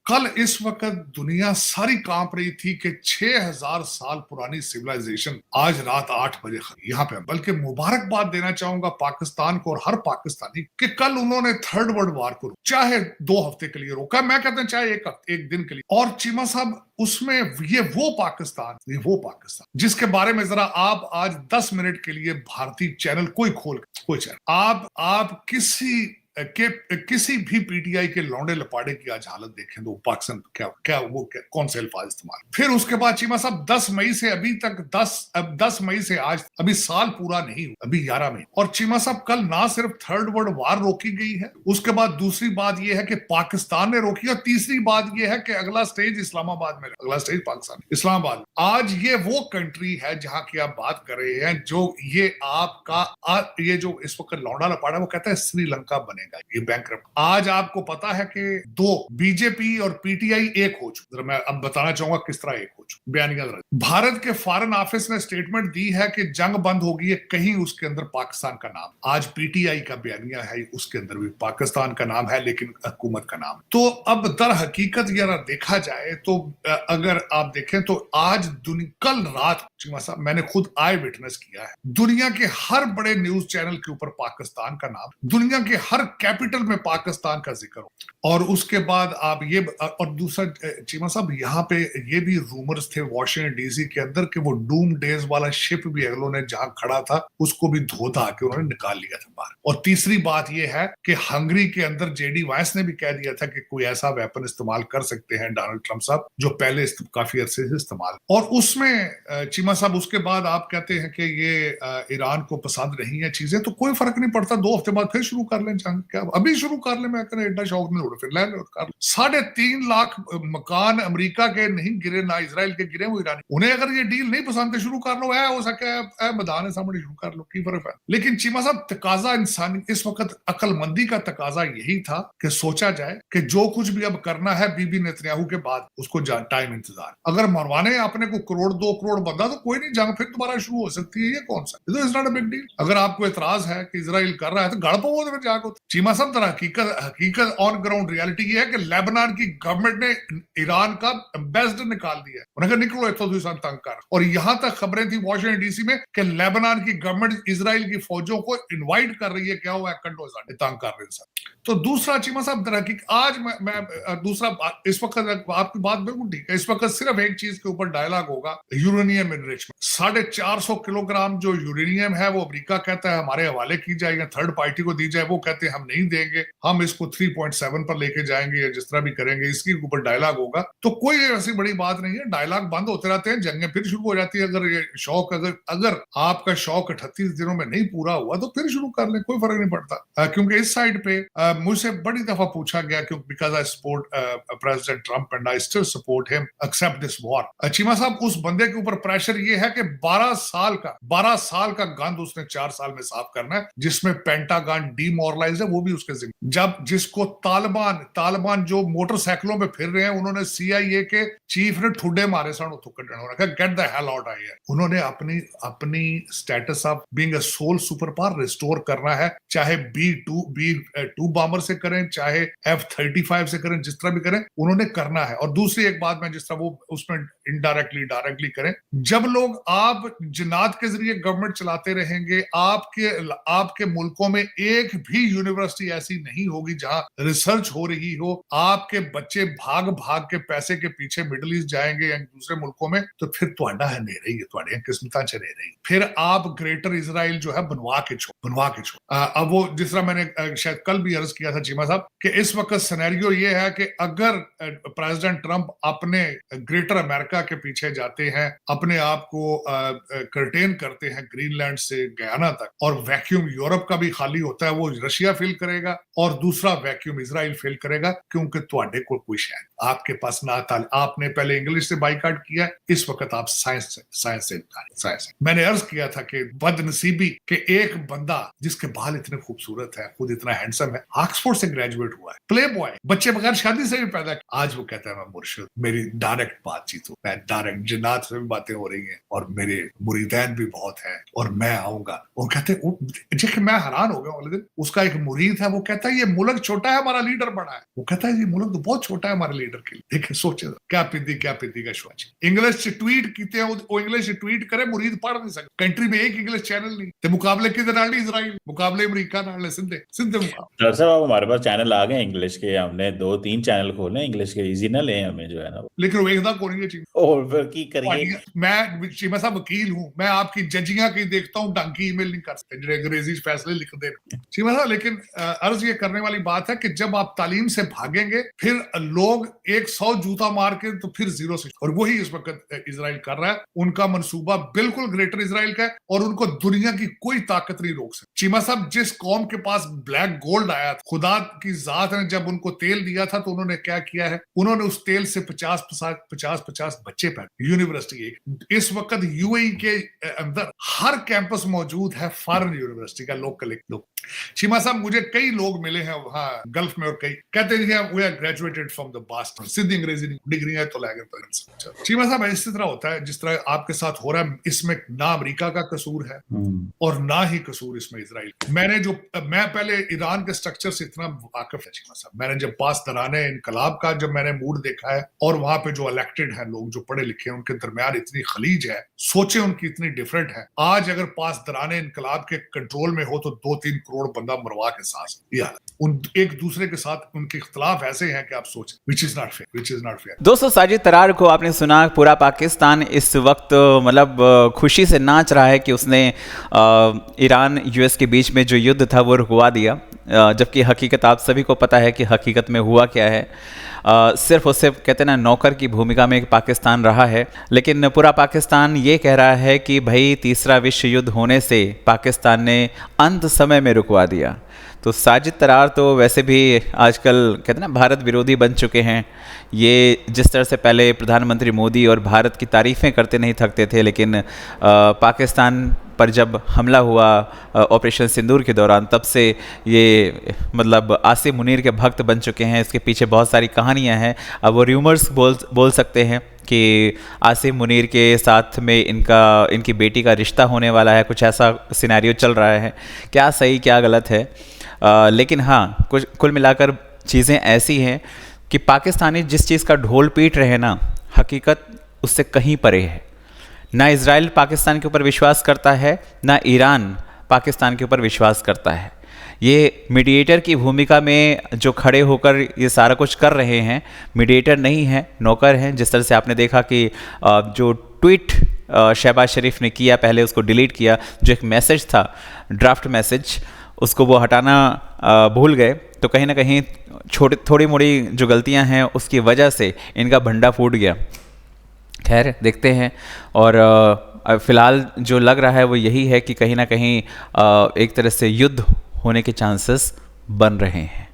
कल इस वक्त दुनिया सारी कांप रही थी कि 6000 साल पुरानी सिविलाइजेशन आज रात 8 बजे यहाँ पे, बल्कि मुबारकबाद देना चाहूंगा पाकिस्तान को और हर पाकिस्तानी कि कल उन्होंने थर्ड वर्ल्ड वार को चाहे 2 हफ्ते के लिए रोका, मैं कहता हूं चाहे एक दिन के लिए। और चीमा साहब उसमें ये वो पाकिस्तान जिसके बारे में जरा आप आज 10 मिनट के लिए भारतीय चैनल कोई चैनल आप किसी भी पीटीआई के लौंडे लपाड़े की आज हालत देखें तो पाकिस्तान कौन से अल्फाज इस्तेमाल। फिर उसके बाद चीमा साहब 10 मई से अभी तक 10 मई से आज अभी साल पूरा नहीं हुआ, अभी 11 मई। और चीमा साहब कल ना सिर्फ थर्ड वर्ल्ड वार रोकी गई है, उसके बाद दूसरी बात यह है कि पाकिस्तान ने रोकी, और तीसरी बात यह है कि अगला स्टेज इस्लामाबाद में, अगला स्टेज पाकिस्तान इस्लामाबाद। आज ये वो कंट्री है जहां की आप बात कर रहे हैं जो ये आपका ये जो इस वक्त लौंडा लपाड़ा वो कहता है श्रीलंका बनेगा, ये बैंकरप्ट। आज आपको पता है कि 2 बीजेपी और पीटीआई एक हो चुके। मैं अब बताना चाहूंगा किस तरह एक हो चुके। बयानिया भारत के फॉरेन ऑफिस ने स्टेटमेंट दी है कि जंग बंद होगी, कहीं उसके अंदर पाकिस्तान का नाम। आज पीटीआई का बयानिया है, उसके अंदर भी पाकिस्तान का नाम है लेकिन हुकूमत का नाम। तो अब दर हकीकत यार देखा जाए तो अगर आप देखें तो आज कल रात मैंने खुद आई विटनेस किया है, दुनिया के हर बड़े न्यूज चैनल के ऊपर पाकिस्तान का नाम, दुनिया के हर कैपिटल में पाकिस्तान का जिक्र हो। और उसके बाद आप ये, और दूसरा चीमा साहब यहाँ पे ये भी रूमर्स थे वॉशिंगटन डीसी के अंदर कि वो डूम डेज वाला शिप भी अगलों ने जहां खड़ा था उसको भी धो धा के उन्होंने निकाल लिया था बाहर। और तीसरी बात ये है कि हंगरी के अंदर जेडी वांस ने भी कह दिया था कि कोई ऐसा वेपन इस्तेमाल कर सकते हैं डोनाल्ड ट्रंप साहब जो पहले काफी अरसे से इस्तेमाल। और उसमें चीमा साहब उसके बाद आप कहते हैं कि ये ईरान को पसंद नहीं है चीजें, तो कोई फर्क नहीं पड़ता, 2 हफ्ते बाद फिर शुरू कर लें जंग, क्या अभी शुरू कर ले, मैं कहना एडा शौक नहीं, फिर ले कर 3.5 लाख मकान अमेरिका के नहीं गिरे, ना इजराइल के गिरे, वो ईरानी। उन्हें अगर ये डील नहीं पसंद है शुरू कर लो, है हो सके मैदान सामने शुरू कर लो, की फर्क है। लेकिन चीमा साहब तकाजा इंसानी इस वक्त अक्लमंदी का तकाजा यही था कि सोचा जाए कि जो कुछ भी अब करना है बीबी नेतन्याहू के बाद उसको टाइम इंतजार, अगर मरवाने अपने को 1-2 करोड़ बंदा तो कोई नहीं, जंग फिर दोबारा शुरू हो सकती है, ये कौन सा, it's not a big deal. अगर आपको एतराज है कि इजराइल कर रहा है तो गड़ पवो तो फिर जाकर। चीमा साहब तरह हकीकत ऑन ग्राउंड रियलिटी ये है कि लेबनान की गवर्नमेंट ने ईरान का एम्बेसडर निकाल दिया, उन्होंने कहा निकलो इतो तंग कर। और यहां तक खबरें थी वॉशिंगटन डीसी में कि लेबनान की गवर्नमेंट इजराइल की फौजों को इनवाइट कर रही है, क्या हुआ कंडो तंग कर रहे हैं। तो दूसरा चीमा साहब तरह आज मैं दूसरा इस वक्त आपकी बात बिल्कुल ठीक है, इस वक्त सिर्फ एक चीज के ऊपर डायलॉग होगा, यूरेनियम एनरिचमेंट। 450 किलोग्राम जो यूरेनियम है वो अमेरिका कहता है हमारे हवाले की जाएगी, थर्ड पार्टी को दी जाए, वो कहते हैं हम नहीं देंगे, हम इसको 3.7 पर लेके जाएंगे या जिस तरह भी करेंगे, इसके ऊपर डायलॉग होगा। तो कोई ऐसी बड़ी बात नहीं है, डायलॉग बंद होते रहते हैं, जंगें फिर शुरू हो जाती है। अगर ये शौक अगर आपका शौक 38 दिनों में नहीं पूरा हुआ तो फिर शुरू कर ले, कोई फर्क नहीं पड़ता। क्योंकि इस साइड पे मुझसे बड़ी दफा पूछा गया क्योंकि because I support president Trump and I still support him except this war. Cheema sahab उस बंदे के ऊपर प्रेशर ये है कि 12 साल का गंद उसने 4 साल में साफ करना है, जिसमें पेंटागन डीमोरलाइज है, वो भी उसके जिम्मे। जब जिसको तालिबान जो मोटरसाइकिलों पे फिर रहे हैं, उन्होंने CIA के चीफ ने ठुड्डे मारे son, get the hell out आई है। उन्होंने अपनी status of being a sole super power restore करना है, चाहे B2 बॉम्बर से करें, चाहे F-35 से करें, जिस तरह भी करें उन्होंने करना है। और दूसरी एक बात मैं जिस तरह वो उसमें डायरेक्टली करें, जब लोग आप जिन्नात के जरिए गवर्नमेंट चलाते रहेंगे, आपके मुल्कों में एक भी यूनिवर्सिटी ऐसी नहीं होगी जहां रिसर्च हो रही हो, आपके बच्चे भाग के पैसे के पीछे मिडिल ईस्ट जाएंगे या दूसरे मुल्कों में, तो फिर ਤੁਹਾਡਾ है नहीं रही है, किस्मत च नहीं रही, फिर आप ग्रेटर इजराइल जो है बनवा के छोड़। अब वो जिस तरह मैंने शायद कल भी अर्ज किया था चीमा साहब कि इस वक्त सिनेरियो ये है कि अगर प्रेसिडेंट ट्रंप अपने ग्रेटर अमेरिका के पीछे जाते हैं, अपने आप को कर्टेन करते हैं ग्रीनलैंड से गयाना तक, और वैक्यूम यूरोप का भी खाली होता है, वो रशिया फिल करेगा, और दूसरा वैक्यूम इजराइल फिल करेगा, क्योंकि ਤੁਹਾਡੇ को कोई शायद आपके पास ना था। आपने पहले इंग्लिश से बाइकाट किया, इस वक्त आप साइंस से। मैंने अर्ज किया था कि बदनसीबी के एक बंदा जिसके बाल इतने खूबसूरत है, खुद इतना हैंडसम है, ऑक्सफोर्ड से ग्रेजुएट हुआ है, प्ले बॉय, बच्चे बगैर शादी से भी पैदा, आज वो कहता है मैं मुर्शिद, मेरी डायरेक्ट बातचीत हो, मैं डायरेक्ट जिन्नात से भी बातें हो रही हैं और मेरे मुरीदैन भी बहुत हैं और मैं आऊंगा। और कहते मैं हैरान हो गया वाले दिन, उसका एक मुरीद है, वो कहता है ये मुल्क छोटा है, हमारा लीडर बड़ा है। वो कहता है ये मुल्क तो बहुत छोटा है हमारे लीडर के लिए। देखिए सोचे क्या पीती का शुआ इंग्लिश च ट्वीट कीते वो इंग्लिश ट्वीट करे, मुरीद पढ़ नहीं सकते। कंट्री में एक इंग्लिश चैनल नहीं, ते मुकाबले किधर नाल नहीं, इजराइल मुकाबले अमेरिका नाल, सीधे मुकाबले। डॉक्टर साहब हमारे पास चैनल आ गए इंग्लिश के, हमने 2-3 चैनल खोले इंग्लिश के, इजी ना ले हमें जो है ना, लेकिन वेखदा कौन है चीज। और फिर की करिए। मैं चीमा साहब वकील हूं, मैं आपकी जजियां की देखता हूं, ढंग की ईमेल नहीं कर सकते जो अंग्रेजी फैसले लिख दे चीमा साहब। लेकिन अर्ज ये करने वाली बात है कि जब आप तालीम से भागेंगे फिर लोग 100 जूता मार के तो फिर जीरो से, और वही इस वक्त इजराइल कर रहा है। उनका मंसूबा बिल्कुल ग्रेटर इजराइल का है और उनको दुनिया की कोई ताकत नहीं रोक सकती। चीमा साहब जिस कौम के पास ब्लैक गोल्ड आया, खुदा की जात ने जब उनको तेल दिया था तो उन्होंने क्या किया है, उन्होंने उस तेल से 50 बच्चे पैदा, यूनिवर्सिटी। एक इस वक्त यूएई के अंदर हर कैंपस मौजूद है फॉरेन यूनिवर्सिटी का, लोकल लोग। चीमा साहब मुझे कई लोग मिले हैं वहां गल्फ में और कई कहते हैं we are graduated from the Boston, सीधी अंग्रेजी डिग्री है तो लगे। चीमा साहब इसी तरह होता है जिस तरह आपके साथ हो रहा है। इसमें ना अमेरिका का कसूर है और ना ही कसूर इसमें इजराइल। मैं पहले ईरान के स्ट्रक्चर से इतना वाकिफ है चीमा साहब। मैंने जब पास दराने इनकलाब का जब मैंने मूड देखा है और वहां पे जो इलेक्टेड है लोग जो पढ़े लिखे हैं उनके दरमियान इतनी खलीज है, सोचे उनकी इतनी डिफरेंट है। आज अगर पास दराने इनकलाब के कंट्रोल में हो तो 2-3 करोड़ बंदा मरवा के साथ उन एक दूसरे के साथ उनके इख्तलाफ ऐसे हैं कि आप सोचें, विच इज नॉट फेयर। दोस्तों साजिद तरार को आपने सुना, पूरा पाकिस्तान इस वक्त मतलब खुशी से नाच रहा है कि उसने ईरान यूएस के बीच में जो युद्ध था वो रुकवा दिया, जबकि हकीकत आप सभी को पता है कि हकीकत में हुआ क्या है। सिर्फ और सिर्फ कहते हैं ना नौकर की भूमिका में पाकिस्तान रहा है, लेकिन पूरा पाकिस्तान ये कह रहा है कि भाई तीसरा विश्व युद्ध होने से पाकिस्तान ने अंत समय में रुकवा दिया। तो साजिद तरार तो वैसे भी आजकल कहते हैं ना भारत विरोधी बन चुके हैं। ये जिस तरह से पहले प्रधानमंत्री मोदी और भारत की तारीफ़ें करते नहीं थकते थे, लेकिन पाकिस्तान पर जब हमला हुआ ऑपरेशन सिंदूर के दौरान, तब से ये मतलब आसिम मुनीर के भक्त बन चुके हैं। इसके पीछे बहुत सारी कहानियां हैं। अब वो र्यूमर्स बोल सकते हैं कि आसिम मुनीर के साथ में इनकी बेटी का रिश्ता होने वाला है, कुछ ऐसा सिनेरियो चल रहा है। क्या सही क्या गलत है, लेकिन हाँ कुल मिलाकर चीज़ें ऐसी हैं कि पाकिस्तानी जिस चीज़ का ढोल पीट रहे हैं ना, हकीकत उससे कहीं परे है। ना इजराइल पाकिस्तान के ऊपर विश्वास करता है, ना ईरान पाकिस्तान के ऊपर विश्वास करता है। ये मीडिएटर की भूमिका में जो खड़े होकर ये सारा कुछ कर रहे हैं, मीडिएटर नहीं है, नौकर हैं। जिस तरह से आपने देखा कि जो ट्वीट शहबाज शरीफ ने किया, पहले उसको डिलीट किया, जो एक मैसेज था ड्राफ्ट मैसेज, उसको वो हटाना भूल गए। तो कहीं ना कहीं थोड़ी मोड़ी जो गलतियां हैं उसकी वजह से इनका भंडा फूट गया। खैर देखते हैं। और फ़िलहाल जो लग रहा है वो यही है कि कहीं ना कहीं एक तरह से युद्ध होने के चांसेस बन रहे हैं।